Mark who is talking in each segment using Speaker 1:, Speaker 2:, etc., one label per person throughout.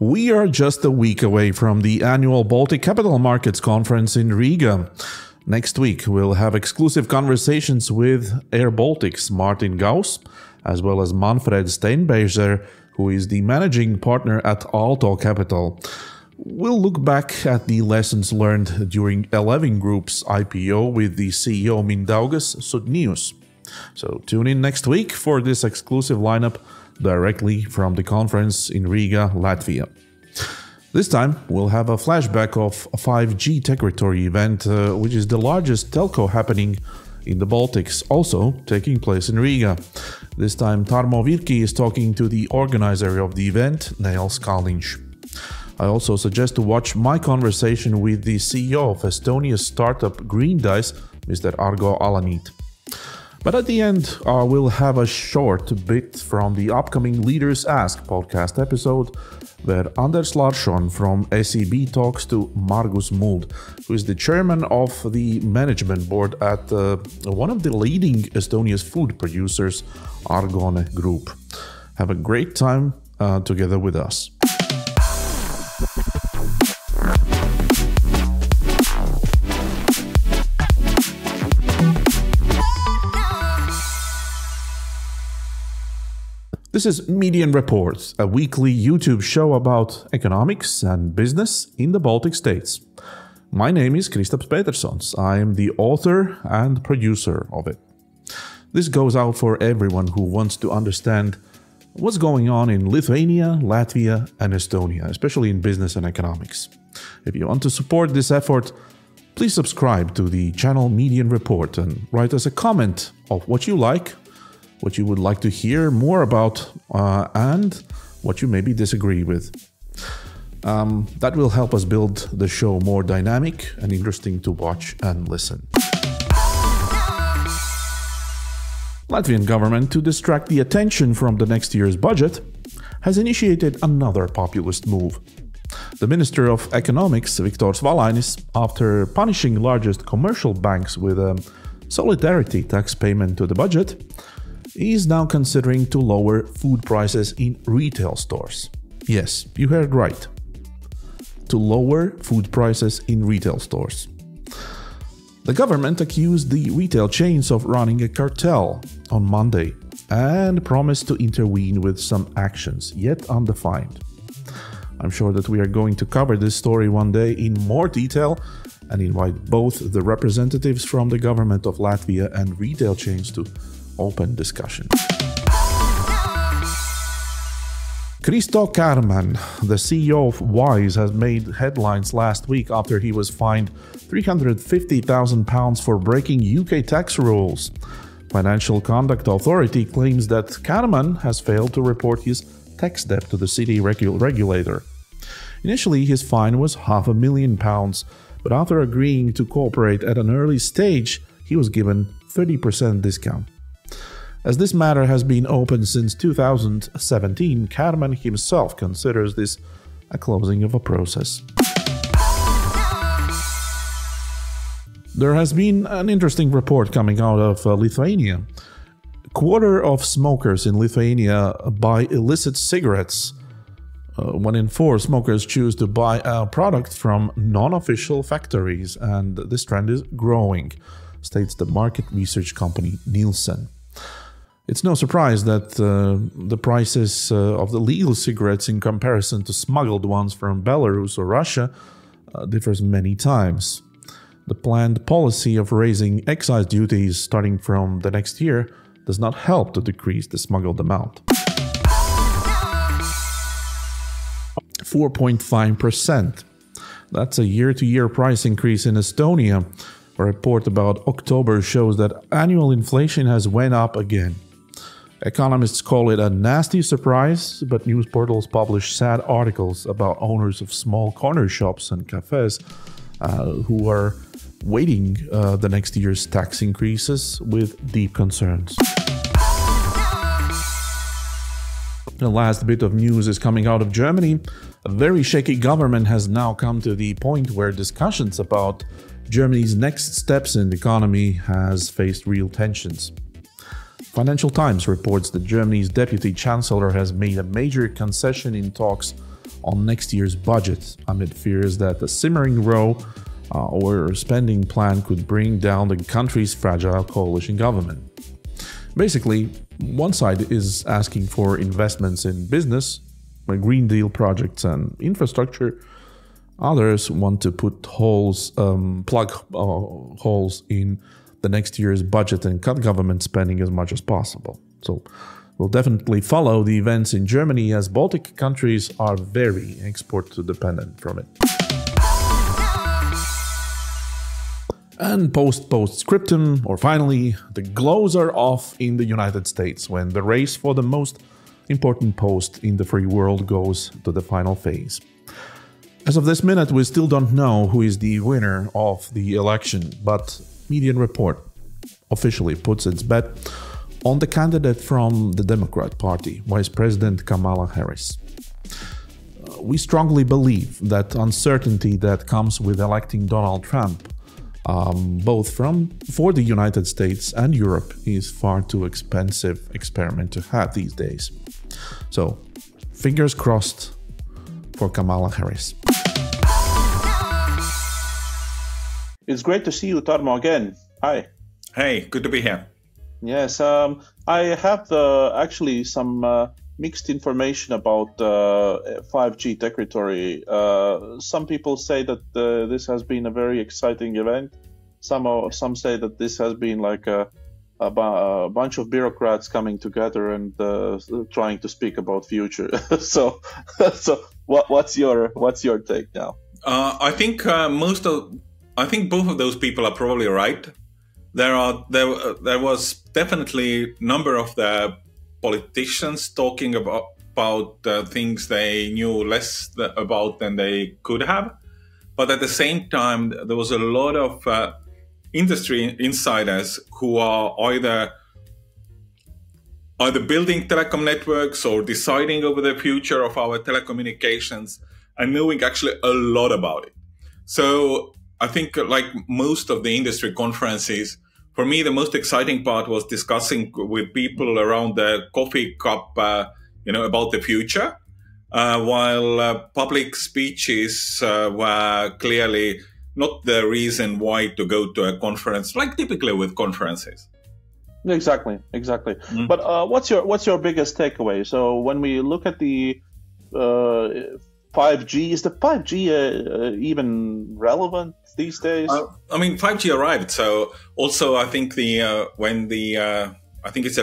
Speaker 1: We are just a week away from the annual Baltic Capital Markets Conference in Riga. Next week, we'll have exclusive conversations with Air Baltic's Martin Gauss, as well as Manfred Steinbeiser, who is the managing partner at Aalto Capital. We'll look back at the lessons learned during Agrone Group's IPO with the CEO Mindaugas Sudnius. So tune in next week for this exclusive lineup directly from the conference in Riga, Latvia. This time, we'll have a flashback of a 5G Techritory event, which is the largest telco happening in the Baltics, also taking place in Riga. This time, Tarmo Virki is talking to the organizer of the event, Nils Kalniņš. I also suggest to watch my conversation with the CEO of Estonia's startup GreenDice, Mr. Argo Alaniit. But at the end, we'll have a short bit from the upcoming Leaders Ask podcast episode, where Anders Larsson from SEB talks to Margus Muld, who is the chairman of the management board at one of the leading Estonia's food producers, Argone Group. Have a great time together with us. This is Median Reports, a weekly YouTube show about economics and business in the Baltic states. My name is Kristaps Petersons. I am the author and producer of it. This goes out for everyone who wants to understand what's going on in Lithuania, Latvia and Estonia, especially in business and economics. If you want to support this effort, please subscribe to the channel Median Report and write us a comment of what you like, what you would like to hear more about, and what you maybe disagree with. That will help us build the show more dynamic and interesting to watch and listen. Latvian government, to distract the attention from the next year's budget, has initiated another populist move. The Minister of Economics, Viktors Valainis, after punishing largest commercial banks with a solidarity tax payment to the budget, is now considering to lower food prices in retail stores. Yes, you heard right. To lower food prices in retail stores. The government accused the retail chains of running a cartel on Monday and promised to intervene with some actions, yet undefined. I'm sure that we are going to cover this story one day in more detail and invite both the representatives from the government of Latvia and retail chains to open discussion. Kristo Kärman, the CEO of Wise, has made headlines last week after he was fined £350,000 for breaking UK tax rules. Financial Conduct Authority claims that Kärman has failed to report his tax debt to the city regulator. Initially, his fine was £500,000, but after agreeing to cooperate at an early stage, he was given 30% discount. As this matter has been open since 2017, Kärman himself considers this a closing of a process. There has been an interesting report coming out of Lithuania. A quarter of smokers in Lithuania buy illicit cigarettes. 1 in 4 smokers choose to buy a product from non-official factories, and this trend is growing, states the market research company Nielsen. It's no surprise that the prices of the legal cigarettes in comparison to smuggled ones from Belarus or Russia differs many times. The planned policy of raising excise duties starting from the next year does not help to decrease the smuggled amount. 4.5%. That's a year-to-year price increase in Estonia. A report about October shows that annual inflation has went up again. Economists call it a nasty surprise, but news portals publish sad articles about owners of small corner shops and cafes who are waiting the next year's tax increases with deep concerns. The last bit of news is coming out of Germany. A very shaky government has now come to the point where discussions about Germany's next steps in the economy has faced real tensions. Financial Times reports that Germany's deputy chancellor has made a major concession in talks on next year's budget amid fears that a simmering row or spending plan could bring down the country's fragile coalition government. Basically, one side is asking for investments in business, like Green Deal projects and infrastructure. Others want to put plug holes in the next year's budget and cut government spending as much as possible. So we'll definitely follow the events in Germany, as Baltic countries are very export dependent from it. And post-scriptum, or finally, the gloves are off in the United States when the race for the most important post in the free world goes to the final phase. As of this minute, we still don't know who is the winner of the election, but Median Report officially puts its bet on the candidate from the Democrat Party, Vice President Kamala Harris. We strongly believe that uncertainty that comes with electing Donald Trump, both for the United States and Europe, is far too expensive experiment to have these days. So, fingers crossed for Kamala Harris.
Speaker 2: It's great to see you, Tarmo, again. Hi.
Speaker 3: Hey, good to be here.
Speaker 2: Yes, I have actually some mixed information about 5G Techritory. Some people say that this has been a very exciting event. Some say that this has been like a bunch of bureaucrats coming together and trying to speak about future. so what's your take now?
Speaker 3: I think both of those people are probably right. There was definitely a number of the politicians talking about things they knew less about than they could have, but at the same time there was a lot of industry insiders who are either building telecom networks or deciding over the future of our telecommunications and knowing actually a lot about it. So I think, like most of the industry conferences, for me, the most exciting part was discussing with people around the coffee cup, about the future, while public speeches were clearly not the reason why to go to a conference, like typically with conferences.
Speaker 2: Exactly. But what's your biggest takeaway? So when we look at the 5G, is the 5G even relevant these days?
Speaker 3: 5G arrived. So also, I think I think it's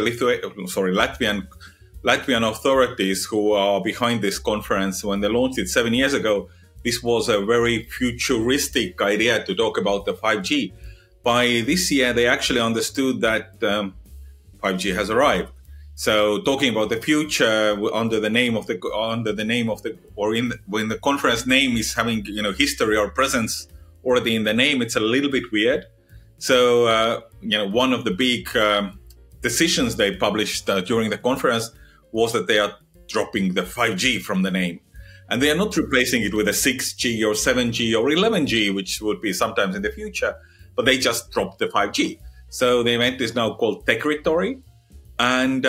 Speaker 3: Latvian authorities who are behind this conference. When they launched it 7 years ago, this was a very futuristic idea to talk about the 5G. By this year, they actually understood that 5G has arrived. So talking about the future when the conference name is having history or presence already in the name, it's a little bit weird. So one of the big decisions they published during the conference was that they are dropping the 5G from the name, and they are not replacing it with a 6G or 7G or 11G, which would be sometimes in the future, but they just dropped the 5G. So the event is now called Techritory. And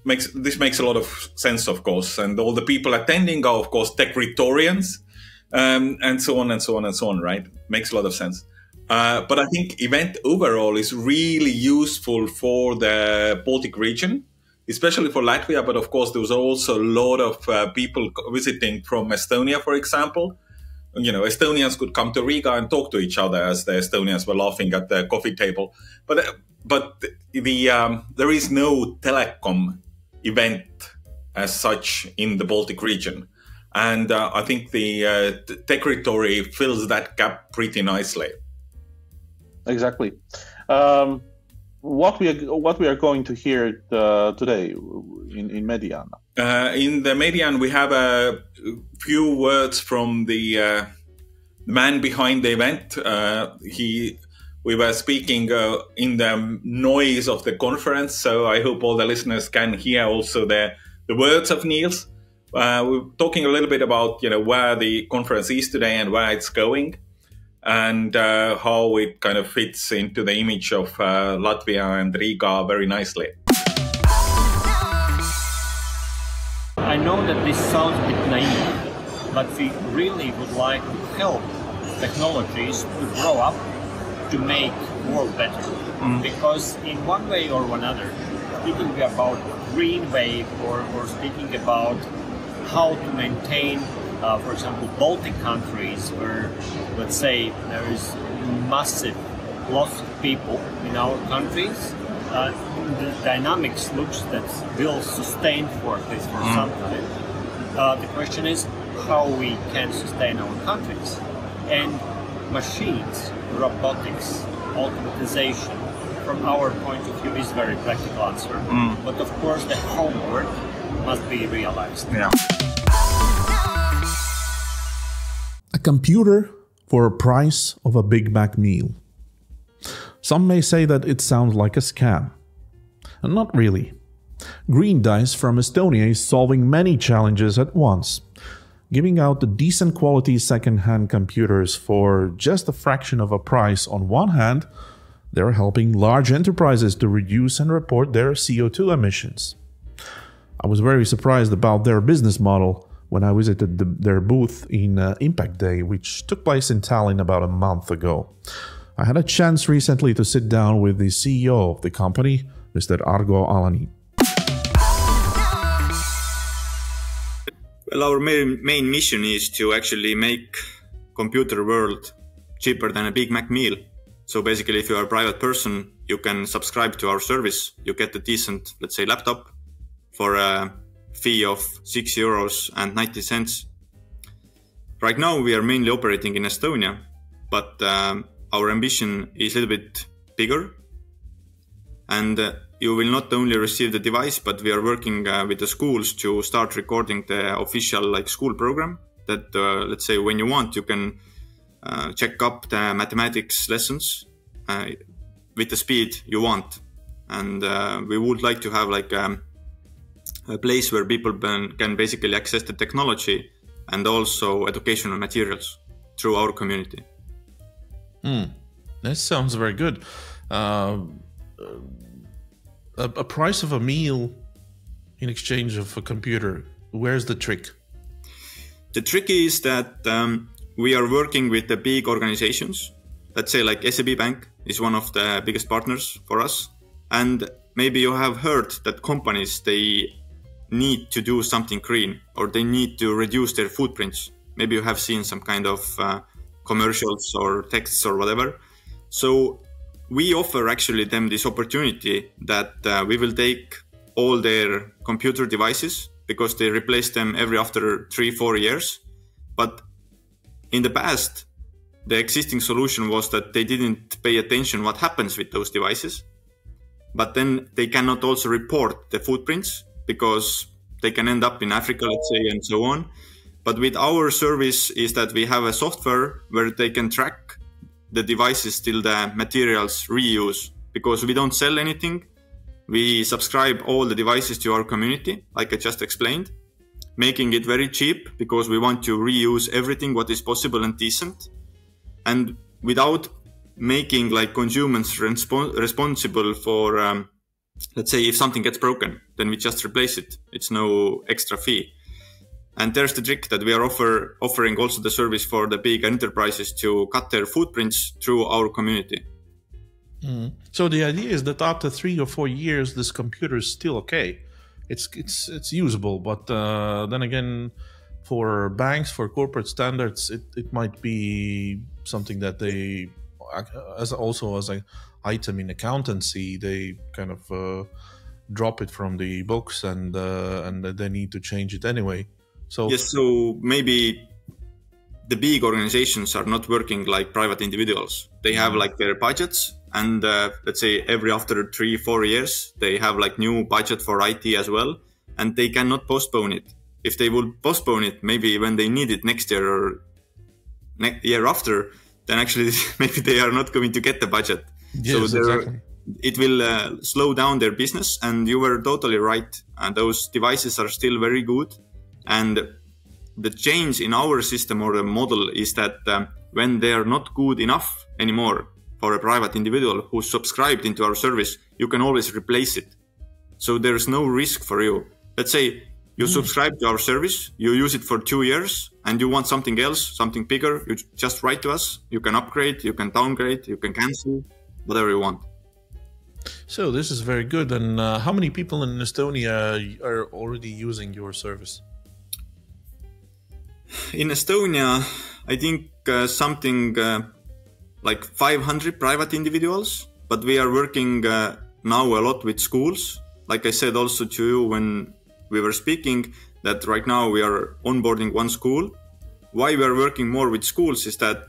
Speaker 3: this makes a lot of sense, of course. And all the people attending are, of course, Techritorians, and so on and so on and so on, right? Makes a lot of sense. But I think event overall is really useful for the Baltic region, especially for Latvia. But of course, there was also a lot of people visiting from Estonia, for example. Estonians could come to Riga and talk to each other as the Estonians were laughing at the coffee table. But there is no telecom event as such in the Baltic region. And I think the Techritory fills that gap pretty nicely.
Speaker 2: Exactly. What we are going to hear today in Median?
Speaker 3: In the Median, we have a few words from the man behind the event. We were speaking in the noise of the conference, so I hope all the listeners can hear also the words of Niels. We're talking a little bit about where the conference is today and where it's going, and how it kind of fits into the image of Latvia and Riga very nicely.
Speaker 4: I know that this sounds a bit naive, but we really would like to help technologies to grow up to make world better. Because in one way or another, speaking about green wave or speaking about how to maintain, for example, Baltic countries where, let's say, there is massive loss of people in our countries, the dynamics looks that will sustain for at least for some time. The question is how we can sustain our countries. And machines, robotics, automatization, from our point of view, is a very practical answer. But of course, the homework must be realized.
Speaker 3: Yeah.
Speaker 1: A computer for a price of a Big Mac meal. Some may say that it sounds like a scam. And not really. GreenDice from Estonia is solving many challenges at once, giving out the decent quality second-hand computers for just a fraction of a price. On one hand, they're helping large enterprises to reduce and report their CO2 emissions. I was very surprised about their business model when I visited their booth in Impact Day, which took place in Tallinn about a month ago. I had a chance recently to sit down with the CEO of the company, Mr. Argo Alaniit.
Speaker 5: Well, our main mission is to actually make computer world cheaper than a Big Mac meal. So basically, if you are a private person, you can subscribe to our service. You get a decent, let's say, laptop for a fee of €6.90. Right now, we are mainly operating in Estonia, but our ambition is a little bit bigger. And you will not only receive the device, but we are working with the schools to start recording the official school program that, let's say, when you want, you can check up the mathematics lessons with the speed you want. And we would like to have a place where people can basically access the technology and also educational materials through our community.
Speaker 1: That sounds very good. A price of a meal in exchange of a computer. Where's the trick?
Speaker 5: The trick is that we are working with the big organizations. Let's say like SEB Bank is one of the biggest partners for us. And maybe you have heard that companies, they need to do something green or they need to reduce their footprints. Maybe you have seen some kind of commercials or texts or whatever. So we offer actually them this opportunity that we will take all their computer devices because they replace them every after 3-4 years. But in the past, the existing solution was that they didn't pay attention what happens with those devices. But then they cannot also report the footprints because they can end up in Africa, let's say, and so on. But with our service is that we have a software where they can track the devices till the materials reuse, because we don't sell anything. We subscribe all the devices to our community, like I just explained, making it very cheap because we want to reuse everything what is possible and decent. And without making consumers responsible for, let's say, if something gets broken, then we just replace it. It's no extra fee. And there's the trick that we are offering also the service for the big enterprises to cut their footprints through our community.
Speaker 1: So the idea is that after 3 or 4 years, this computer is still okay. It's usable, but then again, for banks, for corporate standards, it might be something that they, as an item in accountancy, they kind of drop it from the books and they need to change it anyway. So
Speaker 5: yes, so maybe the big organizations are not working like private individuals. They have their budgets, and let's say every after 3-4 years, they have new budget for IT as well, and they cannot postpone it. If they would postpone it, maybe when they need it next year or year after, then actually maybe they are not going to get the budget.
Speaker 1: Yes,
Speaker 5: so
Speaker 1: exactly.
Speaker 5: It will slow down their business, and you were totally right. Those devices are still very good. And the change in our system or the model is that when they are not good enough anymore for a private individual who subscribed into our service, you can always replace it. So there's no risk for you. Let's say you subscribe to our service, you use it for 2 years, and you want something else, something bigger, you just write to us. You can upgrade, you can downgrade, you can cancel, whatever you want.
Speaker 1: So this is very good. And how many people in Estonia are already using your service?
Speaker 5: In Estonia, I think something like 500 private individuals, but we are working now a lot with schools. Like I said also to you when we were speaking, that right now we are onboarding one school. Why we are working more with schools is that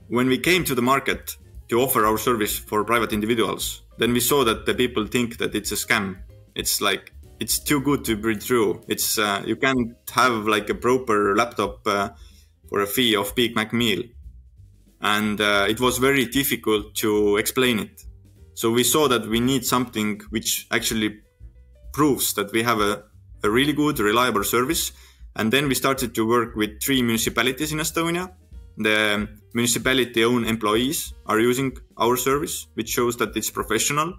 Speaker 5: when we came to the market to offer our service for private individuals, then we saw that the people think that it's a scam. It's like, it's too good to be true. It's you can't have like a proper laptop for a fee of Big Mac meal. And it was very difficult to explain it. So we saw that we need something which actually proves that we have a really good, reliable service. And then we started to work with 3 municipalities in Estonia. The municipality-owned employees are using our service, which shows that it's professional.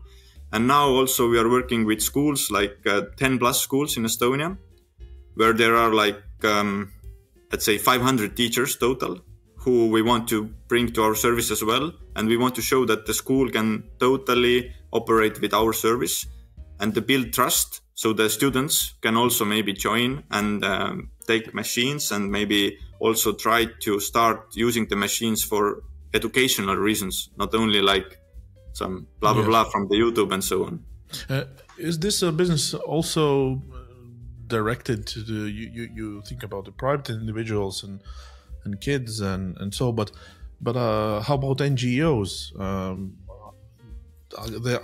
Speaker 5: And now also we are working with schools, like 10 plus schools in Estonia, where there are like, let's say 500 teachers total, who we want to bring to our service as well. And we want to show that the school can totally operate with our service and to build trust. So the students can also maybe join and take machines and maybe also try to start using the machines for educational reasons, not only like some blah, blah, blah from the YouTube and so on.
Speaker 1: Is this a business also directed to the, you think about the private individuals and kids and so, but how about NGOs?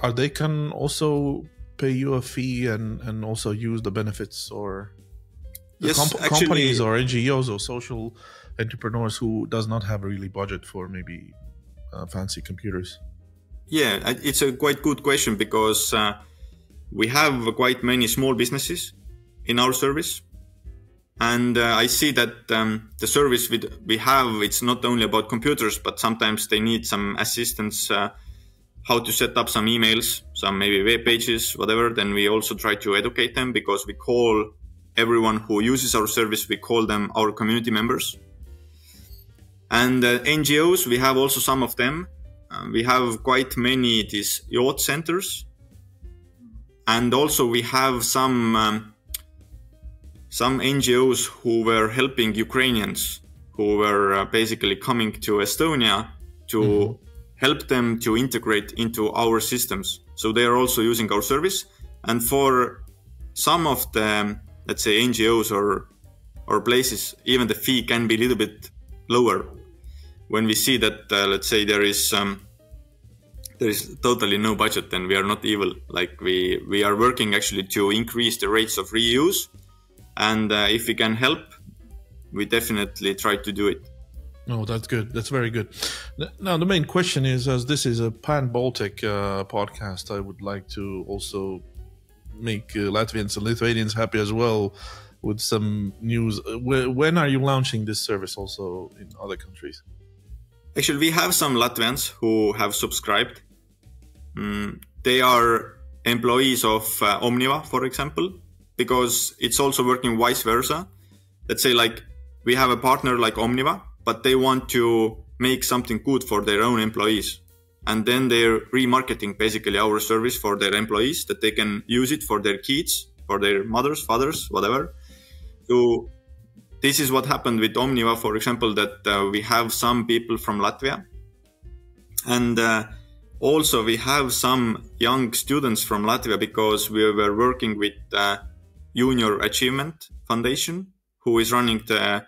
Speaker 1: Are they can also pay you a fee and also use the benefits, or
Speaker 5: yes,
Speaker 1: companies or NGOs or social entrepreneurs who does not have a really budget for maybe fancy computers?
Speaker 5: Yeah, it's a quite good question, because we have quite many small businesses in our service. And I see that the service we have, it's not only about computers, but sometimes they need some assistance, how to set up some emails, some maybe web pages, whatever. Then we also try to educate them, because we call everyone who uses our service, we call them our community members. And NGOs, we have also some of them. We have quite many these youth centers. And also we have some NGOs who were helping Ukrainians who were basically coming to Estonia to help them to integrate into our systems. So they are also using our service. And for some of the, let's say, NGOs or places, even the fee can be a little bit lower. When we see that, let's say, there is totally no budget, then we are not evil. Like we are working actually to increase the rates of reuse. And if we can help, we definitely try to do it.
Speaker 1: Oh, that's good. That's very good. Now, the main question is, as this is a pan-Baltic podcast, I would like to also make Latvians and Lithuanians happy as well with some news. When are you launching this service also in other countries?
Speaker 5: Actually, we have some Latvians who have subscribed. They are employees of Omniva, for example, because it's also working vice versa. Let's say like we have a partner like Omniva, but they want to make something good for their own employees. And then they're remarketing basically our service for their employees, that they can use it for their kids, for their mothers, fathers, whatever. So this is what happened with Omniva, for example, that we have some people from Latvia. And also we have some young students from Latvia, because we were working with Junior Achievement Foundation, who is running the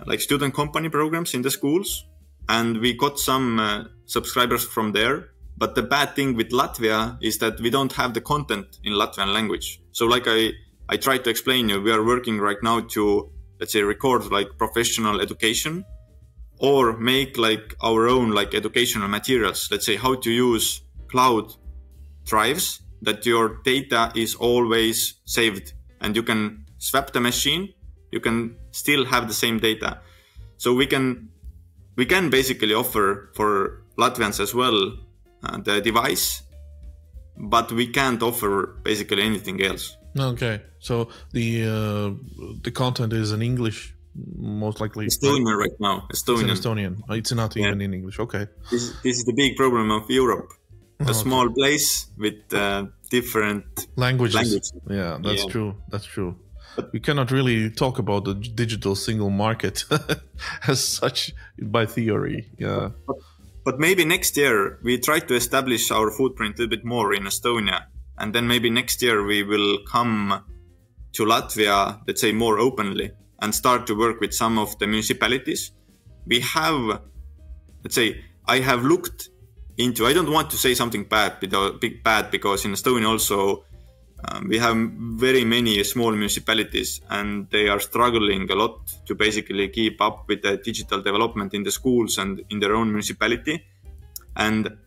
Speaker 5: like student company programs in the schools. And we got some subscribers from there. But the bad thing with Latvia is that we don't have the content in Latvian language. So like I tried to explain you, we are working right now to, let's say, record like professional education, or make like our own like educational materials. Let's say how to use cloud drives, that your data is always saved and you can swap the machine, you can still have the same data. So we can basically offer for Latvians as well the device, but we can't offer basically anything else.
Speaker 1: Okay, so the content is in English most likely.
Speaker 5: Estonian right now. Estonian.
Speaker 1: It's Estonian. It's not even in English. Okay.
Speaker 5: This is the big problem of Europe. A small place with different
Speaker 1: languages. Yeah, that's true. That's true. But we cannot really talk about the digital single market as such by theory. Yeah.
Speaker 5: But maybe next year we try to establish our footprint a little bit more in Estonia. And then maybe next year we will come to Latvia, let's say, more openly and start to work with some of the municipalities. We have, let's say, I have looked into, I don't want to say something bad because in Estonia also we have very many small municipalities and they are struggling a lot to basically keep up with the digital development in the schools and in their own municipality. And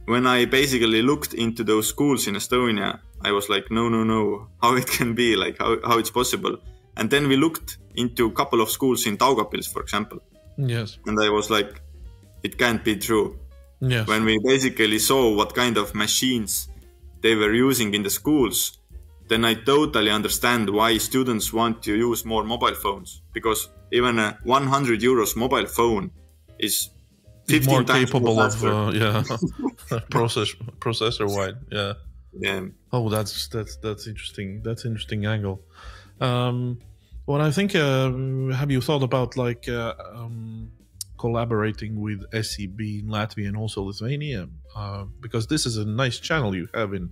Speaker 5: when I basically looked into those schools in Estonia, I was like, no, how it can be, like how it's possible. And then we looked into a couple of schools in Daugavpils, for example.
Speaker 1: Yes.
Speaker 5: And I was like, it can't be true.
Speaker 1: Yes.
Speaker 5: When we basically saw what kind of machines they were using in the schools, then I totally understand why students want to use more mobile phones. Because even a 100 euros mobile phone is 15
Speaker 1: more
Speaker 5: times
Speaker 1: capable
Speaker 5: more
Speaker 1: of processor wide. Yeah.
Speaker 5: Yeah.
Speaker 1: Oh, that's interesting. That's an interesting angle. Well, I think have you thought about like collaborating with SEB in Latvia and also Lithuania? Because this is a nice channel you have in.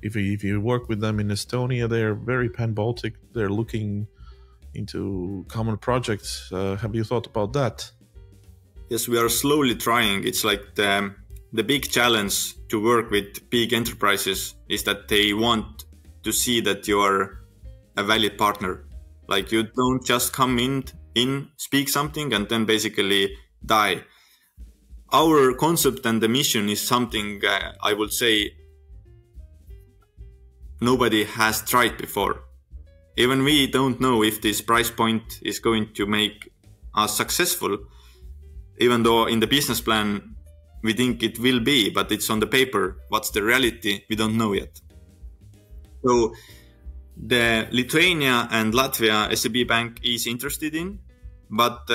Speaker 1: If you work with them in Estonia, they're very pan-Baltic. They're looking into common projects. Have you thought about that?
Speaker 5: Yes, we are slowly trying. It's like the big challenge to work with big enterprises is that they want to see that you are a valid partner. Like you don't just come in, speak something and then basically die. Our concept and the mission is something I would say nobody has tried before. Even we don't know if this price point is going to make us successful, even though in the business plan we think it will be, but it's on the paper. What's the reality? We don't know yet. So the Lithuania and Latvia SEB Bank is interested in, but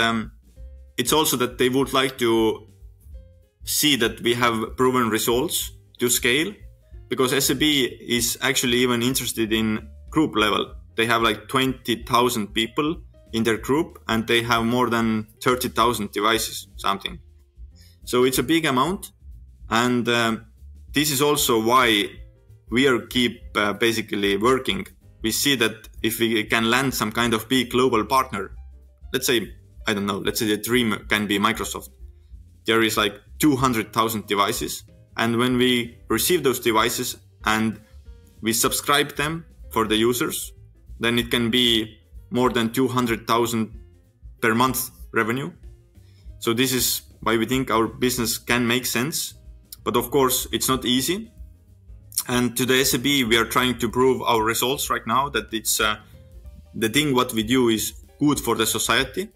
Speaker 5: it's also that they would like to see that we have proven results to scale, because SEB is actually even interested in group level. They have like 20,000 people in their group and they have more than 30,000 devices, something. So it's a big amount. And this is also why we are basically working. We see that if we can land some kind of big global partner, let's say, I don't know, let's say the dream can be Microsoft. There is like 200,000 devices. And when we receive those devices and we subscribe them for the users, then it can be more than 200,000 per month revenue. So this is why we think our business can make sense. But of course, it's not easy. And to the SEB, we are trying to prove our results right now that it's the thing what we do is good for the society.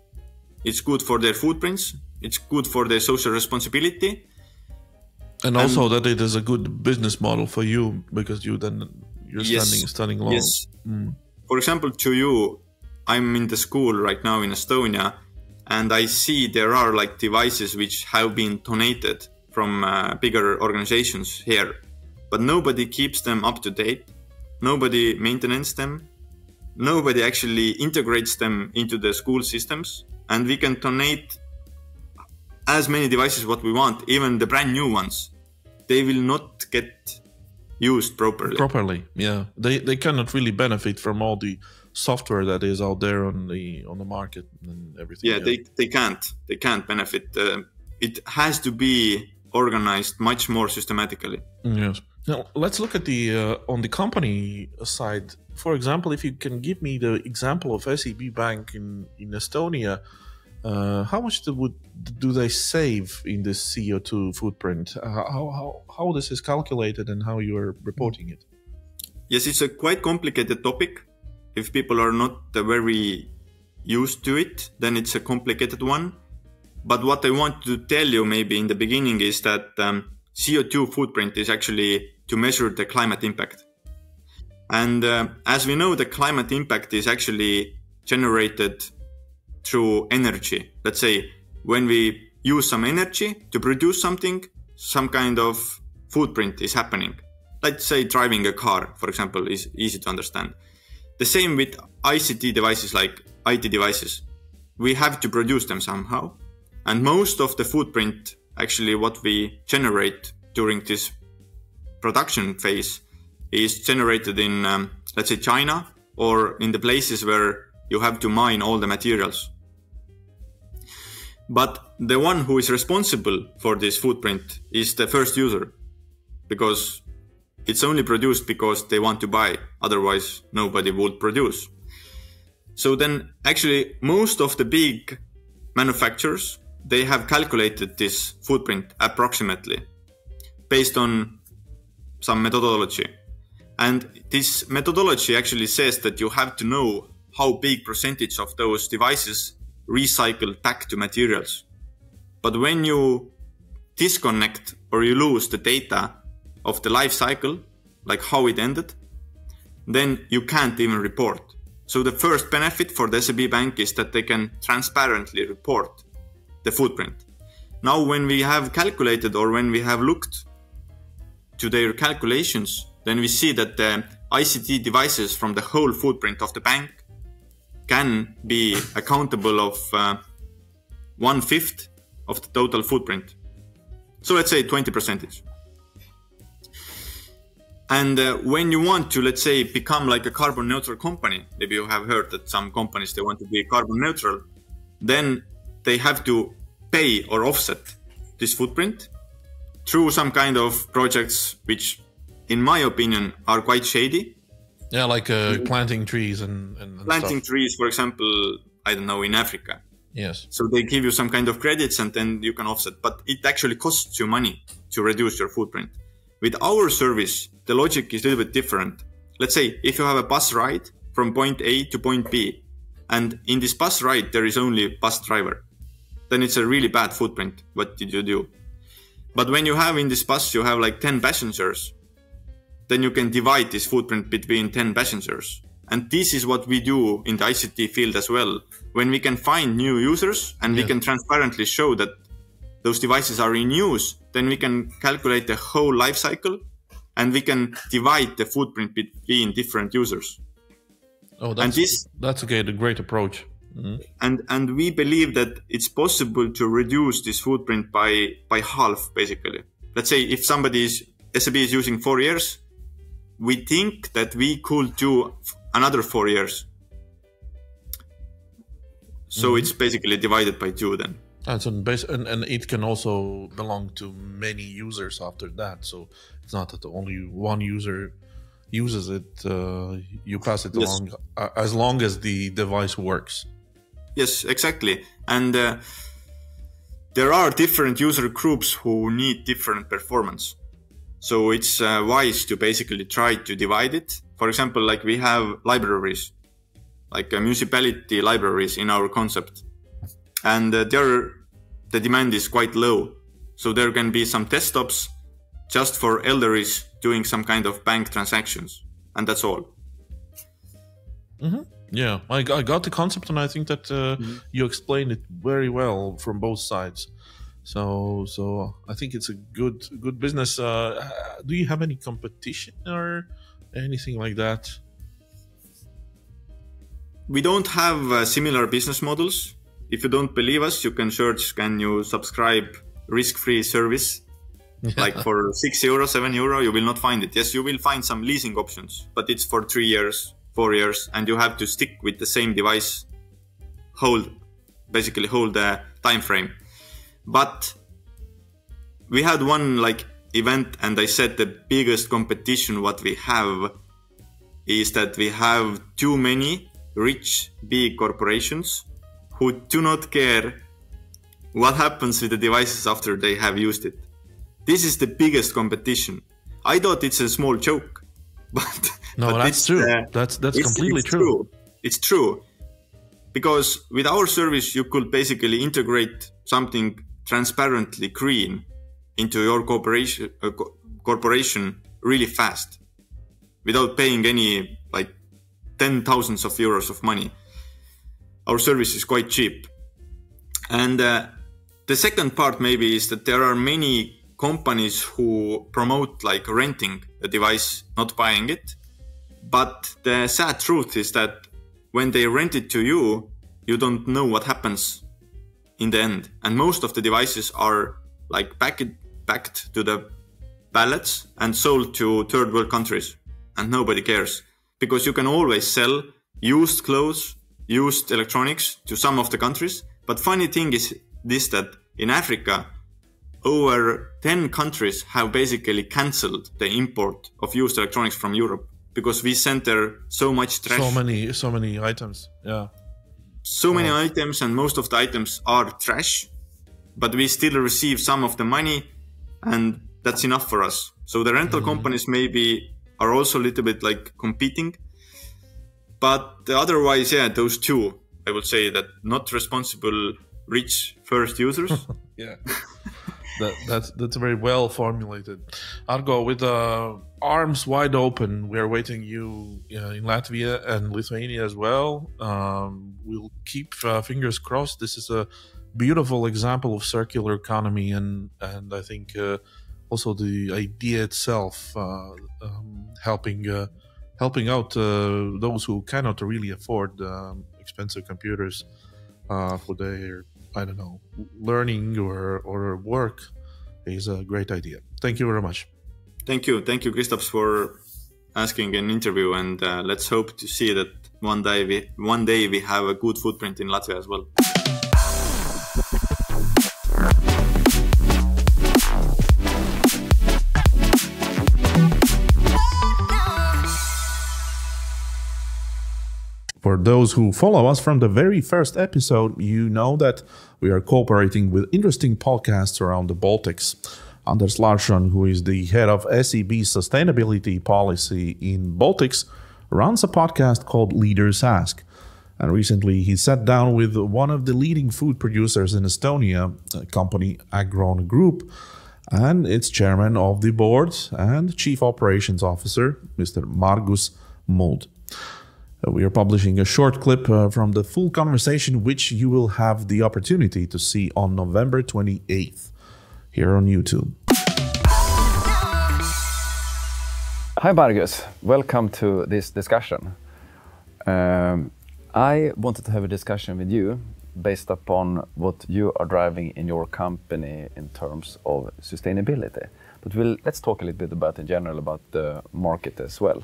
Speaker 5: It's good for their footprints. It's good for their social responsibility.
Speaker 1: And also that it is a good business model for you because you're standing alone.
Speaker 5: Yes. For example, to you, I'm in the school right now in Estonia, and I see there are like devices which have been donated from bigger organizations here, but nobody keeps them up to date. Nobody maintains them. Nobody actually integrates them into the school systems, and we can donate as many devices what we want, even the brand new ones. They will not get used properly.
Speaker 1: Yeah. They cannot really benefit from all the software that is out there on the market and everything.
Speaker 5: Yeah, they can't benefit. It has to be organized much more systematically.
Speaker 1: Yes. Now let's look at the on the company side. For example, if you can give me the example of SEB Bank in Estonia. How much do they save in this CO2 footprint? How this is calculated and how you are reporting it?
Speaker 5: Yes, it's a quite complicated topic. If people are not very used to it, then it's a complicated one. But what I want to tell you maybe in the beginning is that CO2 footprint is actually to measure the climate impact. And as we know, the climate impact is actually generated through energy. Let's say when we use some energy to produce something, some kind of footprint is happening. Let's say driving a car, for example, is easy to understand. The same with ICT devices, like IT devices. We have to produce them somehow. And most of the footprint, actually what we generate during this production phase, is generated in, let's say, China, or in the places where you have to mine all the materials. But the one who is responsible for this footprint is the first user, because it's only produced because they want to buy, otherwise nobody would produce. So then actually most of the big manufacturers, they have calculated this footprint approximately based on some methodology. And this methodology actually says that you have to know how big percentage of those devices recycle back to materials. But when you disconnect or you lose the data of the life cycle, like how it ended, then you can't even report. So the first benefit for the SEB Bank is that they can transparently report the footprint. Now, when we have calculated, or when we have looked to their calculations, then we see that the ICT devices from the whole footprint of the bank can be accountable of 1/5 of the total footprint. So let's say 20%. And when you want to, let's say, become like a carbon neutral company, maybe you have heard that some companies, they want to be carbon neutral, then they have to pay or offset this footprint through some kind of projects, which in my opinion are quite shady.
Speaker 1: Yeah, like planting trees and
Speaker 5: planting
Speaker 1: stuff.
Speaker 5: Trees, for example, I don't know, in Africa.
Speaker 1: Yes.
Speaker 5: So they give you some kind of credits and then you can offset, but it actually costs you money to reduce your footprint. With our service, the logic is a little bit different. Let's say if you have a bus ride from point A to point B, and in this bus ride there is only a bus driver, then it's a really bad footprint. What did you do? But when you have in this bus, you have like 10 passengers, then you can divide this footprint between 10 passengers. And this is what we do in the ICT field as well. When we can find new users and we can transparently show that those devices are in use, then we can calculate the whole life cycle and we can divide the footprint between different users.
Speaker 1: Oh, that's a great approach. Mm-hmm.
Speaker 5: And we believe that it's possible to reduce this footprint by half, basically. Let's say if SEB is using 4 years, we think that we could do another 4 years. So it's basically divided by 2 then.
Speaker 1: And it can also belong to many users after that. So it's not that only one user uses it. You pass it along as long as the device works.
Speaker 5: Yes, exactly. And there are different user groups who need different performance. So it's wise to basically try to divide it. For example, like we have libraries, like municipality libraries in our concept. And the demand is quite low. So there can be some desktops just for elderlies doing some kind of bank transactions. And that's all.
Speaker 1: Mm-hmm. Yeah, I got the concept, and I think that you explained it very well from both sides. So I think it's a good business. Do you have any competition or anything like that?
Speaker 5: We don't have similar business models. If you don't believe us, you can search, can you subscribe risk-free service? Like for €6, €7, you will not find it. Yes, you will find some leasing options, but it's for 3 years, 4 years, and you have to stick with the same device, basically hold the time frame. But we had one event, and I said the biggest competition what we have is that we have too many rich big corporations who do not care what happens with the devices after they have used it. This is the biggest competition. I thought it's a small joke, but
Speaker 1: that's true. That's completely true.
Speaker 5: It's true, because with our service you could basically integrate something transparently green into your corporation really fast, without paying any 10,000s of euros of money. our service is quite cheap. And the second part maybe is that there are many companies who promote like renting a device, not buying it. But the sad truth is that when they rent it to you, you don't know what happens in the end. And most of the devices are like packed to the pallets and sold to third world countries. And nobody cares, because you can always sell used clothes, used electronics to some of the countries. But funny thing is this, that in Africa, over 10 countries have basically cancelled the import of used electronics from Europe, because we send there so much trash.
Speaker 1: So many items. Yeah.
Speaker 5: So many items, and most of the items are trash, but we still receive some of the money, and that's enough for us. So the rental companies maybe are also a little bit like competing. But otherwise, yeah, those two, I would say that not responsible rich first users.
Speaker 1: Yeah. That's very well formulated. Argo, with arms wide open, we are waiting you in Latvia and Lithuania as well. We'll keep fingers crossed. This is a beautiful example of circular economy, and I think also the idea itself helping out those who cannot really afford expensive computers for their, I don't know, learning or work is a great idea. Thank you very much.
Speaker 5: Thank you, Kristaps, for asking an interview, and let's hope to see that one day we have a good footprint in Latvia as well.
Speaker 1: For those who follow us from the very first episode, you know that we are cooperating with interesting podcasts around the Baltics. Anders Larsson, who is the head of SEB's sustainability policy in Baltics, runs a podcast called Leaders Ask. And recently he sat down with one of the leading food producers in Estonia, the company Agrone Group, and its chairman of the board and chief operations officer, Mr. Margus Muld. We are publishing a short clip from the full conversation, which you will have the opportunity to see on November 28th here on YouTube.
Speaker 6: Hi Margus, welcome to this discussion. I wanted to have a discussion with you based upon what you are driving in your company in terms of sustainability. But let's talk a little bit about in general about the market as well.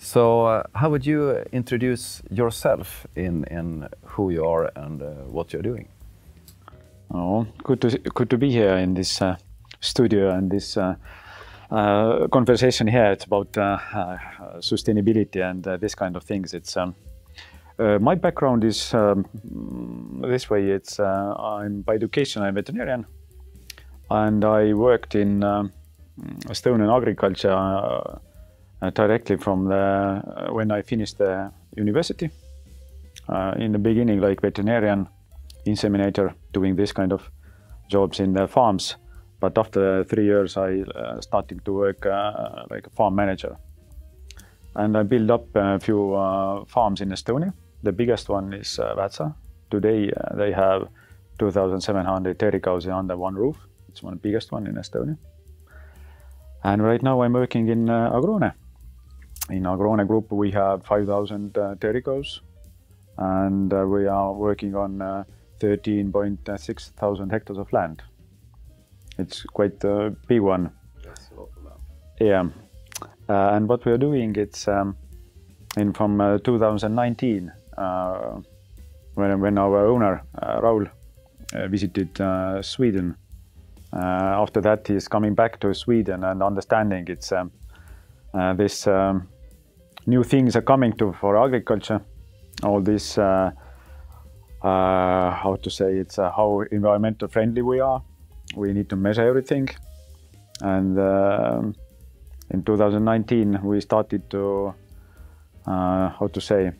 Speaker 6: So how would you introduce yourself in who you are and what you're doing?
Speaker 7: Oh, good to be here in this studio and this conversation here. It's about sustainability and this kind of things. It's my background is this way. It's I'm by education I'm veterinarian, and I worked in Estonian agriculture. Directly from when I finished the university. In the beginning, like veterinarian, inseminator, doing this kind of jobs in the farms. But after 3 years, I started to work like a farm manager. And I built up a few farms in Estonia. The biggest one is Vatsa. Today, they have 2,700 dairy cows under one roof. It's one of the biggest one in Estonia. And right now, I'm working in Agrone. In Agrone Group, we have 5,000 dairy cows, and we are working on 13.6 thousand hectares of land. It's quite a big one.
Speaker 6: That's a lot of land.
Speaker 7: Yeah, and what we are doing, it's from 2019, when our owner Raul visited Sweden. After that, he's coming back to Sweden and understanding it's this new things are coming for agriculture. All this, how to say, it's how environmental friendly we are. We need to measure everything. And in 2019, we started to, how to say,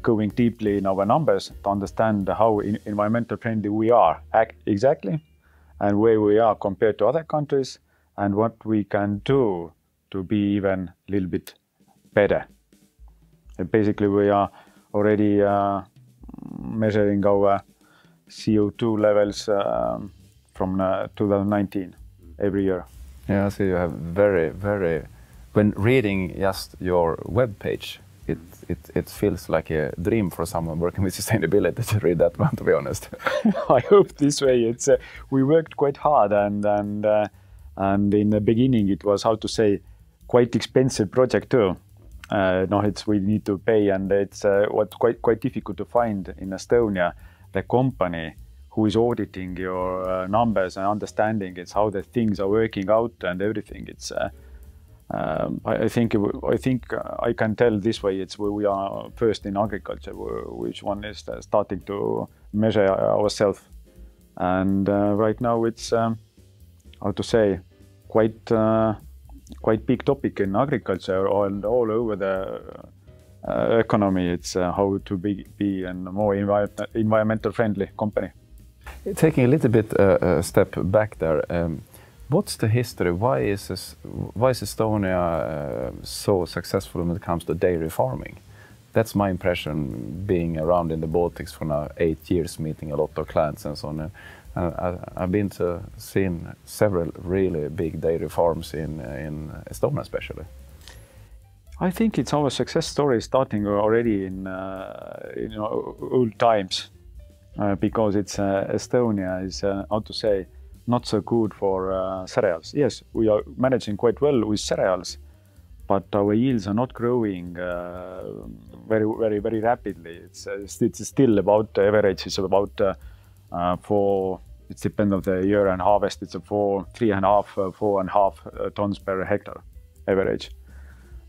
Speaker 7: going deeply in our numbers to understand how environmental friendly we are exactly, and where we are compared to other countries, and what we can do to be even a little bit better. And basically, we are already measuring our CO2 levels from 2019 every year.
Speaker 6: Yeah, so you have very. When reading just your web page, it feels like a dream for someone working with sustainability to read that one. To be honest,
Speaker 7: I hope this way. It's we worked quite hard, and in the beginning it was, how to say, quite expensive project too. We need to pay, and it's quite difficult to find in Estonia the company who is auditing your numbers and understanding it's how the things are working out and everything. It's I think I can tell this way. It's where we are first in agriculture, which one is starting to measure ourselves, and right now it's how to say, quite big topic in agriculture and all over the economy. It's how to be a more environmental friendly company.
Speaker 6: Taking a little bit a step back there, what's the history? Why is Estonia so successful when it comes to dairy farming? That's my impression, being around in the Baltics for now 8 years, meeting a lot of clients and so on. I've been to seen several really big dairy farms in Estonia, especially.
Speaker 7: I think it's our success story starting already in old times, because it's Estonia is how to say, not so good for cereals. Yes, we are managing quite well with cereals, but our yields are not growing very rapidly. It's still about average. It's about it depends on the year and harvest. It's 4.5 tons per hectare average.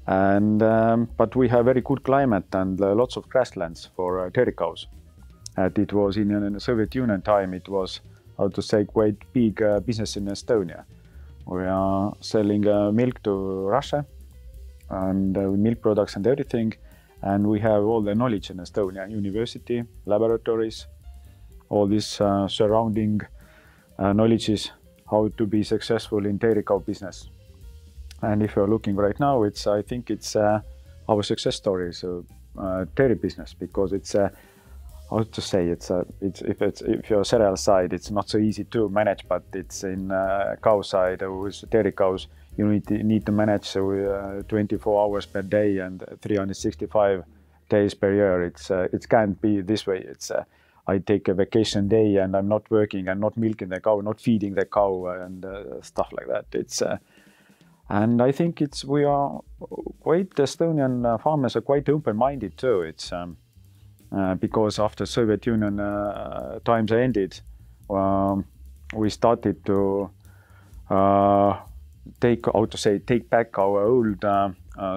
Speaker 7: And but we have very good climate and lots of grasslands for dairy cows. And it was in the Soviet Union time. It was, how to say, quite big business in Estonia. We are selling milk to Russia and milk products and everything. And we have all the knowledge in Estonia: university, laboratories, all this surrounding knowledge how to be successful in dairy cow business. And if you're looking right now, I think it's our success story is dairy business, because it's how to say, if you're cereal side, it's not so easy to manage, but it's in cow side with dairy cows, you need to manage 24 hours per day and 365 days per year. It can't be this way. I take a vacation day and I'm not working and not milking the cow, not feeding the cow and stuff like that. And I think we are quite, Estonian farmers are quite open-minded too. It's because after Soviet Union times ended, we started to take back our old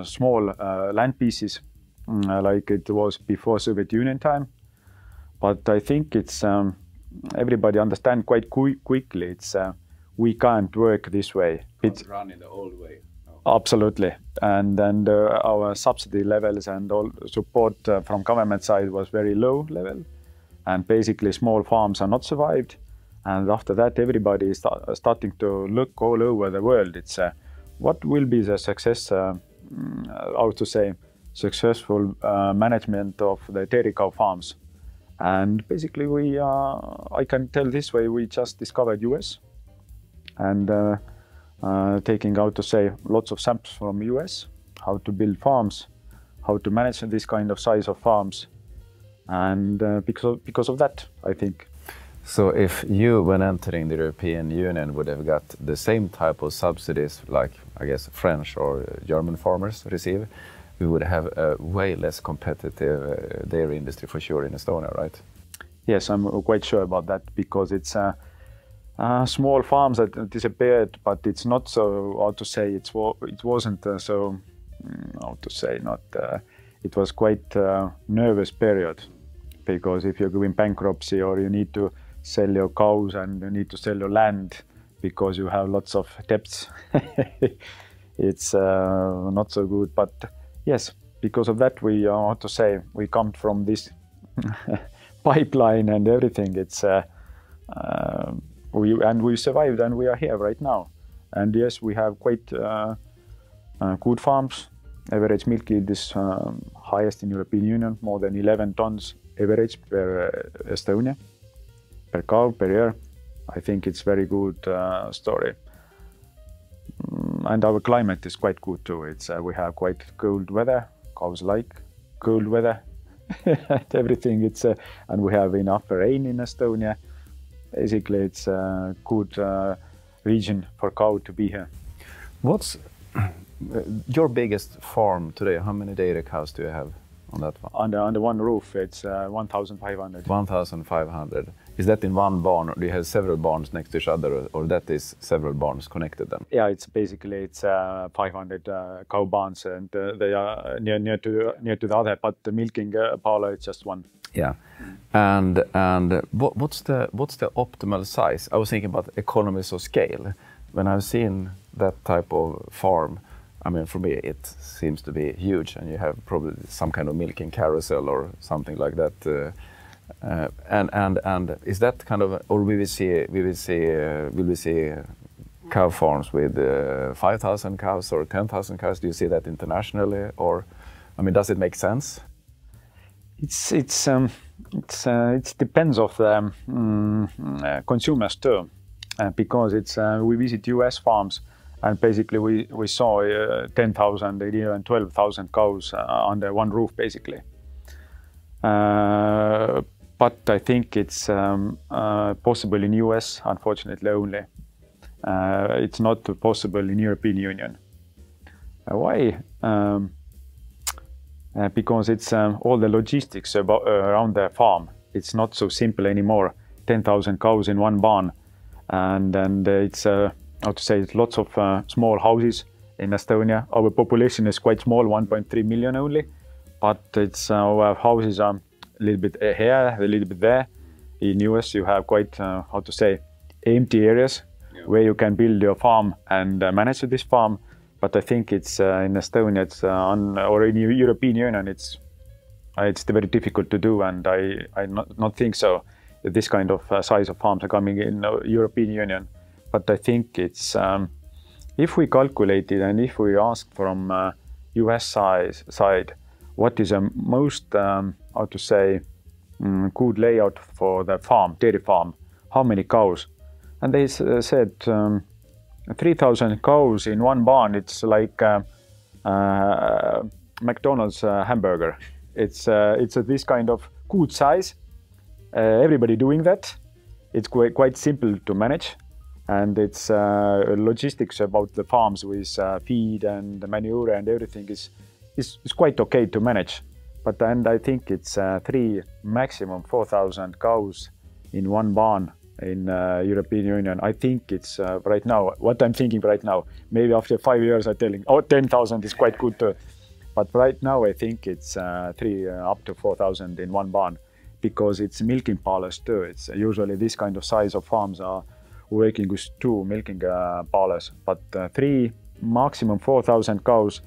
Speaker 7: small land pieces, like it was before Soviet Union time. But I think it's everybody understand quite quickly. We can't work this way.
Speaker 6: It's running the old way. No.
Speaker 7: Absolutely, and our subsidy levels and all support from government side was very low level, and basically small farms are not survived. And after that, everybody is starting to look all over the world. It's what will be the success? How to say, successful management of the dairy cow farms. And basically, I can tell this way: we just discovered US. And taking, how to say, lots of samples from US, how to build farms, how to manage this kind of size of farms, and because of that, I think.
Speaker 6: So if you, when entering the European Union, would have got the same type of subsidies like, I guess, French or German farmers receive, we would have a way less competitive dairy industry for sure in Estonia, right?
Speaker 7: Yes, I'm quite sure about that, because it's small farms that disappeared, but it's not so, how to say, it wasn't so, how to say, not, it was quite a nervous period, because if you're going bankruptcy or you need to sell your cows and you need to sell your land because you have lots of debts, it's not so good. But yes, because of that, we, how to say, we come from this pipeline and everything. It's we survived and we are here right now. And yes, we have quite good farms. Average milk yield is highest in European Union, more than 11 tons average per Estonia, per cow, per year. I think it's very good story. And our climate is quite good too. It's we have quite cold weather. Cows like cold weather. And everything. It's and we have enough rain in Estonia. Basically, it's a good region for cow to be here.
Speaker 6: What's your biggest farm today? How many dairy cows do you have on that farm?
Speaker 7: Under one roof, it's 1,500.
Speaker 6: 1,500. Is that in one barn, or do you have several barns next to each other, or that is several barns connected then?
Speaker 7: Yeah, it's 500 cow barns, and they are near to the other. But the milking parlor is just one.
Speaker 6: Yeah, and what's the optimal size? I was thinking about economies of scale. When I've seen that type of farm, I mean, for me it seems to be huge, and you have probably some kind of milking carousel or something like that. And is that kind of, or will we see cow farms with 5,000 cows or 10,000 cows? Do you see that internationally, or, I mean, does it make sense?
Speaker 7: It depends of the consumers too, because we visit US farms, and basically we saw 10,000, even 12,000 cows under one roof basically. But I think it's possible in US, unfortunately only. It's not possible in European Union. Why? Because it's all the logistics around the farm. It's not so simple anymore. 10,000 cows in one barn, and it's how to say, it's lots of small houses in Estonia. Our population is quite small, 1.3 million only, but it's our houses are a little bit here, a little bit there. In US, you have quite how to say, empty areas where you can build your farm and manage this farm. But I think it's in Estonia, it's or in the European Union, it's very difficult to do, and I not think so. That this kind of size of farms are coming in European Union. But I think it's if we calculate it, and if we ask from US side, what is the most how to say good layout for the farm, dairy farm? How many cows? And they said 3,000 cows in one barn. It's like McDonald's hamburger. It's this kind of good size. Everybody doing that. It's quite simple to manage, and it's logistics about the farms with feed and manure and everything is quite okay to manage. But and I think it's maximum 4,000 cows in one barn in European Union. I think it's right now, what I'm thinking right now, maybe after 5 years I'm telling, 10,000 is quite good too. But right now I think it's up to 4,000 in one barn, because it's milking parlors too. It's usually this kind of size of farms are working with 2 milking parlors, but 3, maximum 4,000 cows,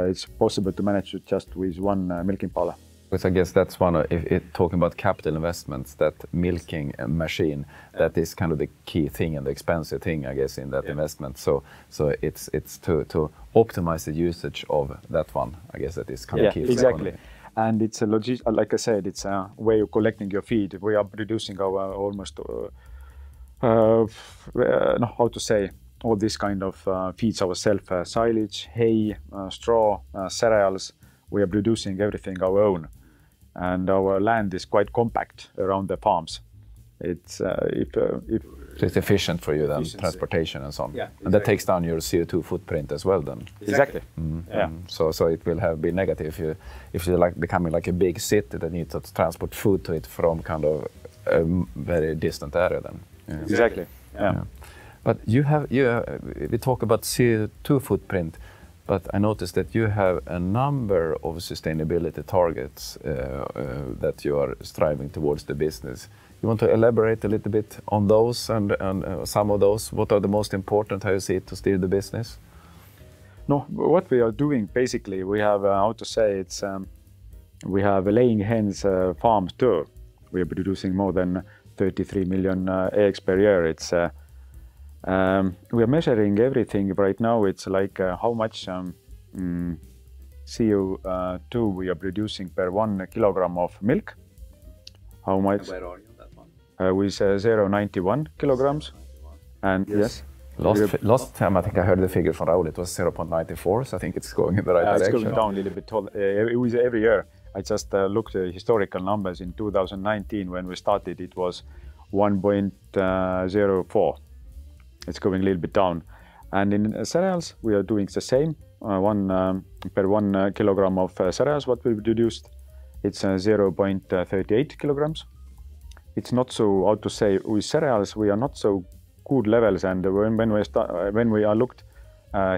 Speaker 7: it's possible to manage just with one milking parlor.
Speaker 6: Because I guess that's one of, if talking about capital investments, that milking machine, that is kind of the key thing and the expensive thing, I guess, in that investment. So it's to optimize the usage of that one. I guess that is kind of key.
Speaker 7: Exactly. And it's a like I said, it's a way of collecting your feed. We are producing our almost how to say, all this kind of feeds ourselves: silage, hay, straw, cereals. We are producing everything our own, and our land is quite compact around the farms. It's
Speaker 6: so it's efficient for you then, transportation and so on.
Speaker 7: Yeah, exactly.
Speaker 6: And that takes down your CO2 footprint as well then.
Speaker 7: Exactly.
Speaker 6: Yeah. So it will be negative if you're like becoming like a big city that needs to transport food to it from kind of a very distant area then.
Speaker 7: Yeah. Exactly. Yeah.
Speaker 6: But we talk about CO2 footprint, but I noticed that you have a number of sustainability targets that you are striving towards the business. You want to elaborate a little bit on those and some of those? What are the most important, how you see it, to steer the business?
Speaker 7: No, what we are doing basically, we have how to say, it's we have laying hens farms too. We are producing more than 33 million eggs per year. It's we are measuring everything right now. It's like how much CO2 we are producing per 1 kilogram of milk. How much?
Speaker 6: And where are you on that one?
Speaker 7: With 0.91 kilograms. And yes.
Speaker 6: Last time I think I heard the figure from Raul, it was 0.94, so I think it's going in the right direction.
Speaker 7: It's going down a little bit. It was every year. I just looked at historical numbers. In 2019, when we started, it was 1.04. It's going a little bit down. And in cereals, we are doing the same. Per 1 kilogram of cereals, what we produced, it's 0.38 kilograms. It's not so, how to say, with cereals, we are not so good levels. And when we looked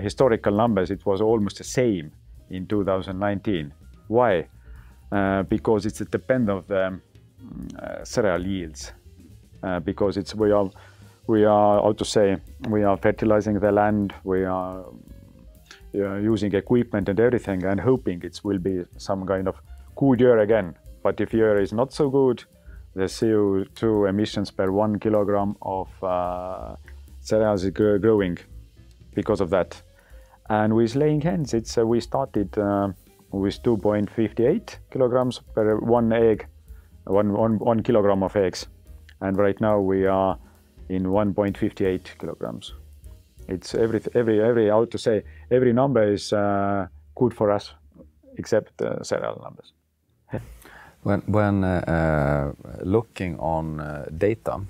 Speaker 7: historical numbers, it was almost the same in 2019. Why? Because it's a depend of the cereal yields. Because we are how to say, we are fertilizing the land, we are using equipment and everything, and hoping it will be some kind of good year again. But if year is not so good, the CO2 emissions per 1 kilogram of cereals is growing because of that. And with laying hens, we started with 2.58 kilograms per 1 egg, 1 kilogram of eggs. And right now we are in 1.58 kilograms. It's every how to say, every number is good for us except cereal numbers.
Speaker 6: When looking on data,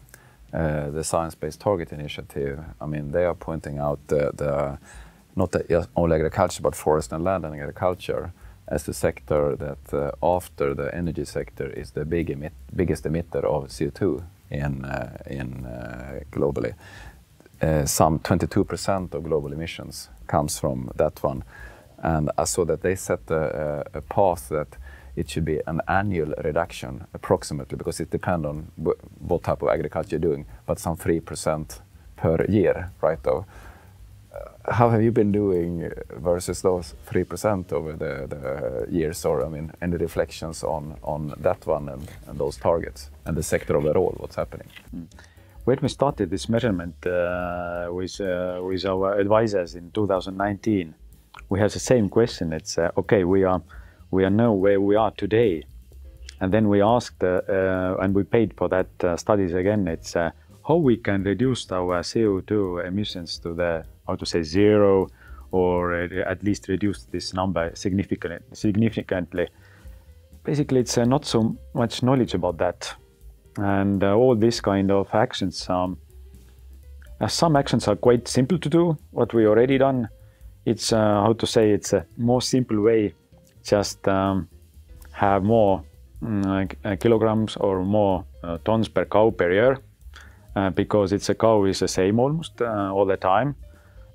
Speaker 6: the Science Based Target Initiative, I mean, they are pointing out not only agriculture, but forest and land and agriculture as the sector that after the energy sector is the biggest emitter of CO2 globally. Some 22% of global emissions comes from that one. And I saw that they set a path that it should be an annual reduction approximately, because it depends on what type of agriculture you're doing, but some 3% per year, right? Though. How have you been doing versus those 3% over the years? Or, I mean, any reflections on that one and those targets and the sector overall, what's happening?
Speaker 7: When we started this measurement with our advisors in 2019, we had the same question. It's okay, we know where we are today, and then we asked and we paid for that studies again. It's how we can reduce our CO2 emissions to the, how to say, zero, or at least reduce this number significantly. Basically, it's not so much knowledge about that. And all these kind of actions, some actions are quite simple to do, what we already done. It's, how to say, it's a more simple way, just have more kilograms or more tons per cow per year, because a cow is the same almost all the time.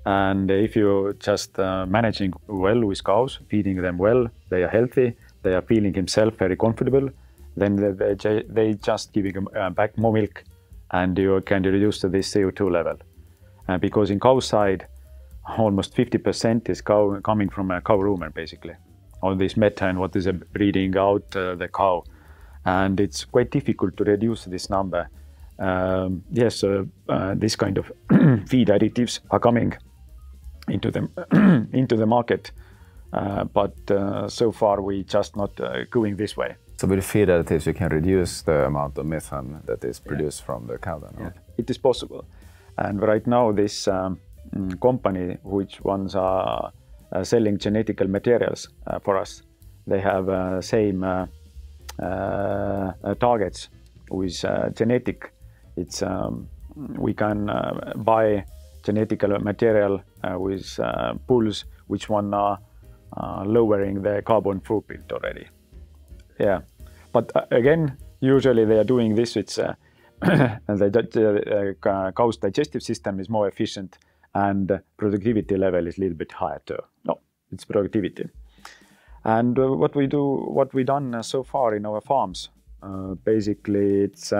Speaker 7: And if you just managing well with cows, feeding them well, they are healthy, they are feeling themselves very comfortable, then they just giving back more milk, and you can reduce this CO2 level. Because in cow side, almost 50% is coming from a cow rumen, basically. All this methane, what is breeding out the cow. And it's quite difficult to reduce this number. Yes, this kind of feed additives are coming into the market, but so far we just not going this way.
Speaker 6: So with feed additives, you can reduce the amount of methane that is produced from the cow then?
Speaker 7: Yeah, it is possible. And right now this company, which ones are selling genetical materials for us, they have same targets with genetic. It's we can buy genetical material with bulls which one are lowering the carbon footprint already. Yeah, but again, usually they are doing this. It's the cow's digestive system is more efficient, and productivity level is a little bit higher too. No, it's productivity. And what we done so far in our farms, basically it's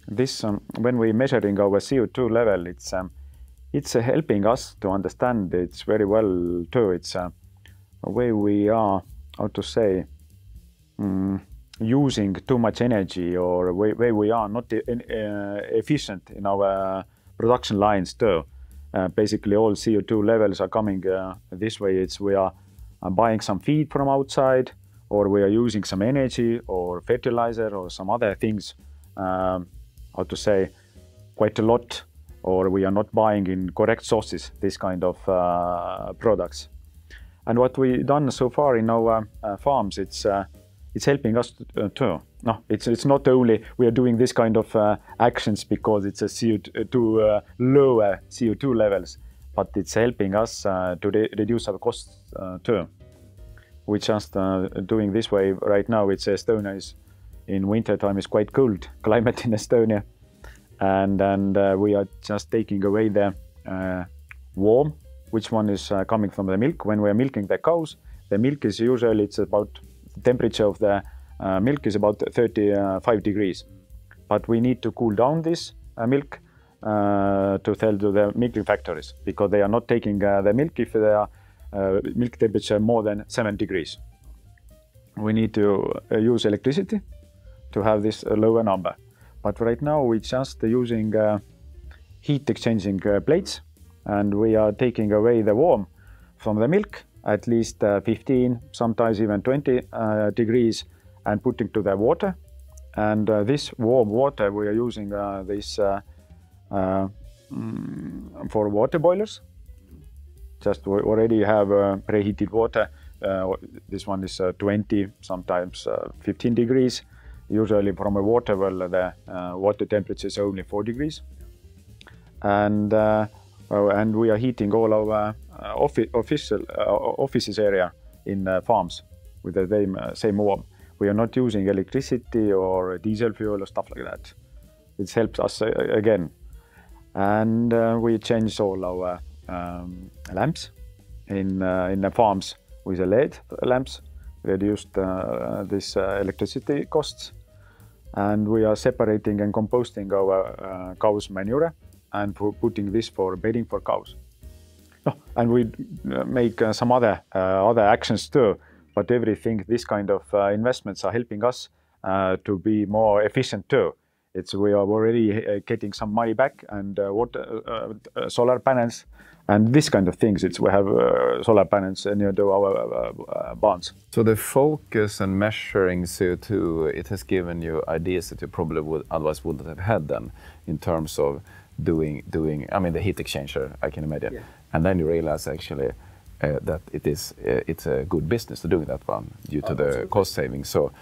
Speaker 7: this when we measuring our CO2 level, it's helping us to understand it's very well too. It's where we are, how to say, using too much energy, or where we are not efficient in our production lines too. Basically all CO2 levels are coming this way. We are buying some feed from outside, or we are using some energy or fertilizer or some other things, how to say, quite a lot, or we are not buying in correct sources, this kind of products. And what we've done so far in our farms, it's helping us too. No, it's not only we are doing this kind of actions because it's a CO2 lower CO2 levels, but it's helping us to reduce our costs too. We just doing this way right now. It's Estonia is in winter time is quite cold climate in Estonia, and we are just taking away the warm, which one is coming from the milk. When we are milking the cows, the milk is usually it's about the temperature of the milk is about 35 degrees, but we need to cool down this milk to sell to the milking factories, because they are not taking the milk if they are milk temperature more than 7 degrees. We need to use electricity to have this lower number. But right now we're just using heat exchanging plates, and we are taking away the warm from the milk at least 15, sometimes even 20 degrees, and putting to the water. And this warm water we are using this for water boilers. Just we already have preheated water. This one is 20, sometimes 15 degrees. Usually from a water well, the water temperature is only 4 degrees. And we are heating all our offices area in farms with the same warm. We are not using electricity or diesel fuel or stuff like that. It helps us again. And we changed all our lamps in the farms with the LED lamps, reduced this electricity costs, and we are separating and composting our cows' manure and putting this for bedding for cows. No, and we make some other actions too, but everything, this kind of investments are helping us to be more efficient too. We are already getting some money back, and solar panels and this kind of things. We have solar panels near to our barns.
Speaker 6: So the focus on measuring CO2, it has given you ideas that you probably otherwise wouldn't have had then, in terms of doing. I mean, the heat exchanger, I can imagine, yeah. And then you realize actually that it's a good business to do that one due to the cost savings. So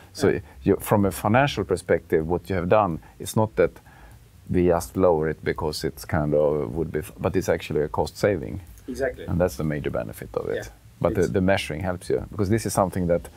Speaker 6: from a financial perspective, what you have done, it's not that we just lower it because it's kind of would be, but it's actually a cost saving.
Speaker 7: Exactly.
Speaker 6: And that's the major benefit of it. Yeah. But the measuring helps you, because this is something that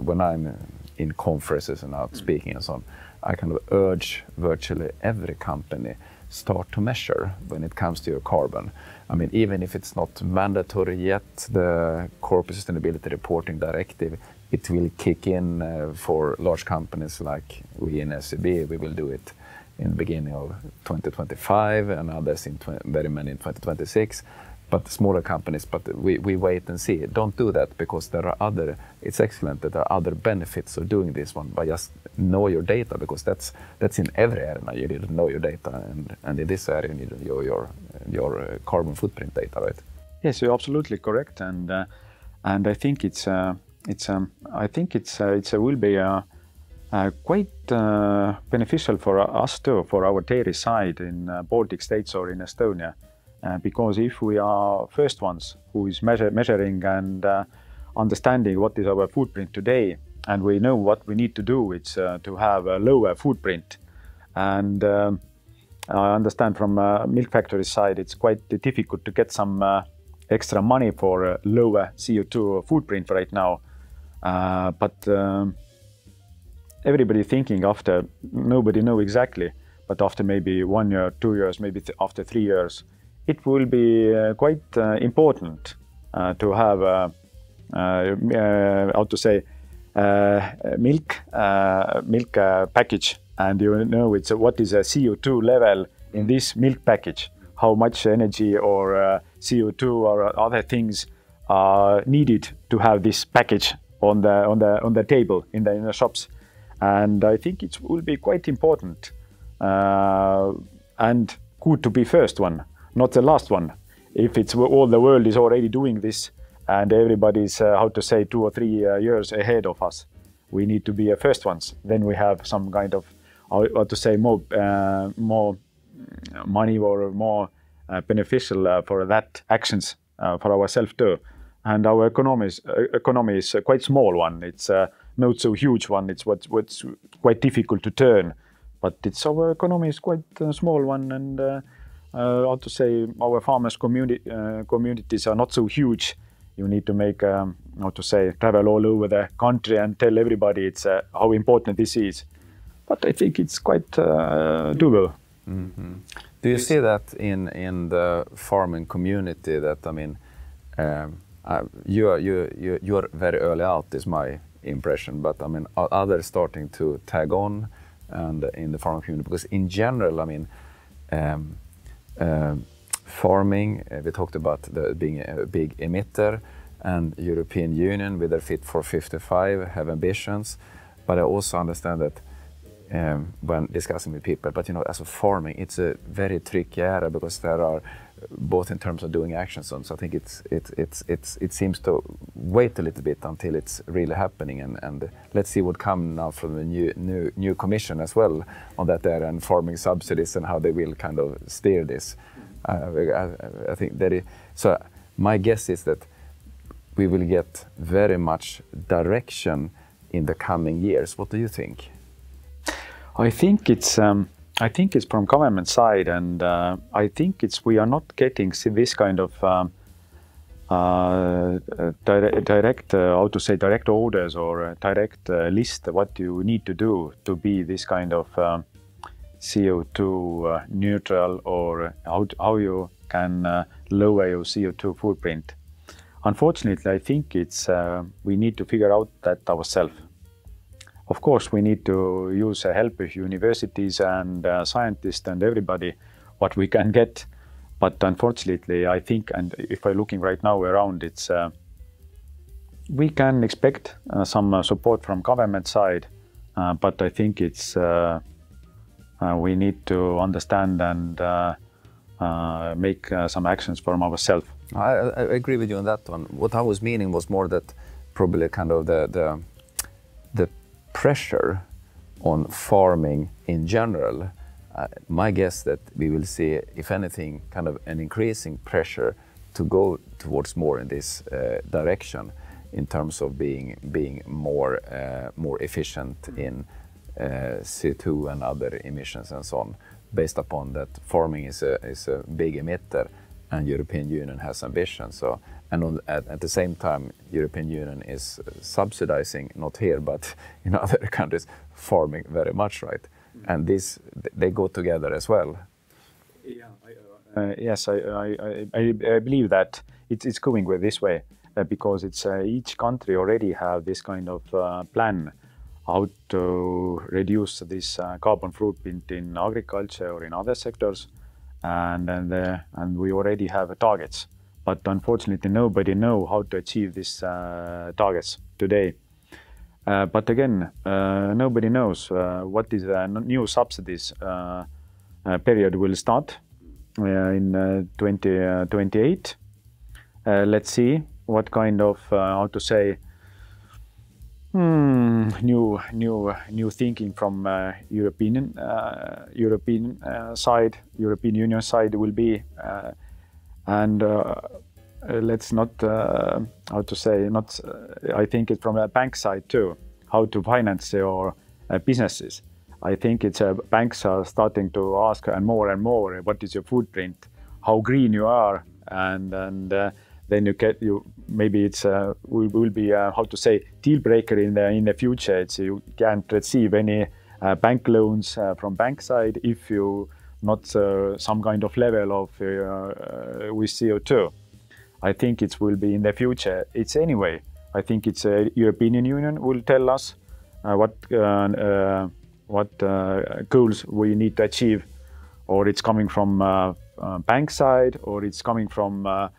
Speaker 6: when I'm in conferences and out speaking and so on, I kind of urge virtually every company start to measure when it comes to your carbon. I mean, even if it's not mandatory yet, the Corporate Sustainability Reporting Directive, it will kick in for large companies like we in SEB. We will do it in the beginning of 2025 and others very many in 2026. But smaller companies, but we wait and see. Don't do that, because there are it's excellent that there are other benefits of doing this one, by just know your data, because that's in every area. You need to know your data, and in this area you need to know your carbon footprint data, right?
Speaker 7: Yes, you're absolutely correct, and I think it will be quite beneficial for us too, for our dairy side in Baltic states or in Estonia. Because if we are first ones who is measuring and understanding what is our footprint today, and we know what we need to do, it's to have a lower footprint. And I understand from milk factory side, it's quite difficult to get some extra money for a lower CO2 footprint right now. But everybody thinking after, nobody know exactly, but after maybe 1 year, 2 years, maybe after 3 years, it will be quite important to have milk package, and you know what is a CO2 level in this milk package, how much energy or CO2 or other things are needed to have this package on the table in the shops, and I think it will be quite important and good to be first one, not the last one. If it's all the world is already doing this, and everybody's, how to say, 2 or 3 years ahead of us. We need to be the first ones. Then we have some kind of, how to say, more money or more beneficial for that actions for ourselves too. And our economy is a quite small one. It's not so huge one. It's what's quite difficult to turn. But our economy is quite a small one, and how to say, our farmers communities are not so huge. You need to make, how to say, travel all over the country and tell everybody it's how important this is. But I think it's quite doable.
Speaker 6: Mm-hmm. Do you see that in the farming community? That, I mean, you're very early out, is my impression. But I mean, are others starting to tag on and in the farming community? Because in general, I mean, farming, we talked about being a big emitter, and European Union with their Fit for 55 have ambitions. But I also understand that when discussing with people, but you know, as a farming, it's a very tricky area, because there are both in terms of doing actions. So I think it seems to wait a little bit until it's really happening, and let's see what comes now from the new commission as well on that area, and farming subsidies and how they will kind of steer this. I think that so my guess is that we will get very much direction in the coming years. What do you think?
Speaker 7: I think it's from government side, and I think we are not getting this kind of direct how to say, direct orders or direct list what you need to do to be this kind of CO2 neutral, or how you can lower your CO2 footprint. Unfortunately, I think we need to figure out that ourselves. Of course, we need to use the help of universities and scientists and everybody what we can get. But unfortunately, I think, and if I'm looking right now around, we can expect some support from government side, but I think we need to understand and make some actions from ourselves.
Speaker 6: I agree with you on that one. What I was meaning was more that probably kind of the pressure on farming in general. My guess that we will see, if anything, kind of an increasing pressure to go towards more in this direction, in terms of being more efficient in CO2 and other emissions and so on, based upon that farming is a big emitter and European Union has ambitions. So, and at the same time, European Union is subsidizing, not here, but in other countries, farming very much, right? And they go together as well.
Speaker 7: Yeah, yes, I believe that it's going with this way, because each country already have this kind of plan how to reduce this carbon footprint in agriculture or in other sectors, and we already have targets. But unfortunately, nobody knows how to achieve these targets today. But again, nobody knows what is the new subsidies period will start in 2028. Let's see what kind of how to say new thinking from European side, European Union side will be, and let's not how to say, not I think it's from a bank side too, how to finance your businesses. I think banks are starting to ask and more what is your footprint, how green you are, and then you maybe it's will be how to say deal breaker in the future. You can't receive any bank loans from bank side if you not some kind of level of with CO2. I think it will be in the future. It's anyway. I think it's European Union will tell us what goals we need to achieve, or it's coming from bank side, or it's coming from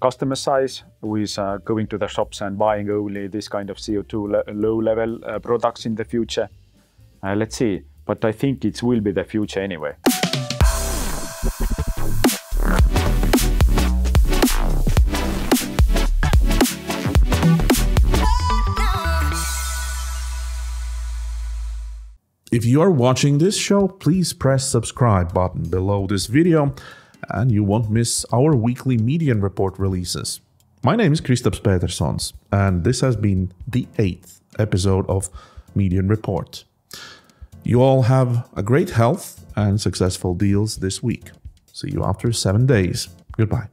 Speaker 7: customer side, who is going to the shops and buying only this kind of CO2 low level products in the future. Let's see, but I think it will be the future anyway.
Speaker 1: If you are watching this show, please press subscribe button below this video and you won't miss our weekly Median Report releases. My name is Kristaps Petersons and this has been the 8th episode of Median Report. You all have a great health and successful deals this week. See you after 7 days. Goodbye.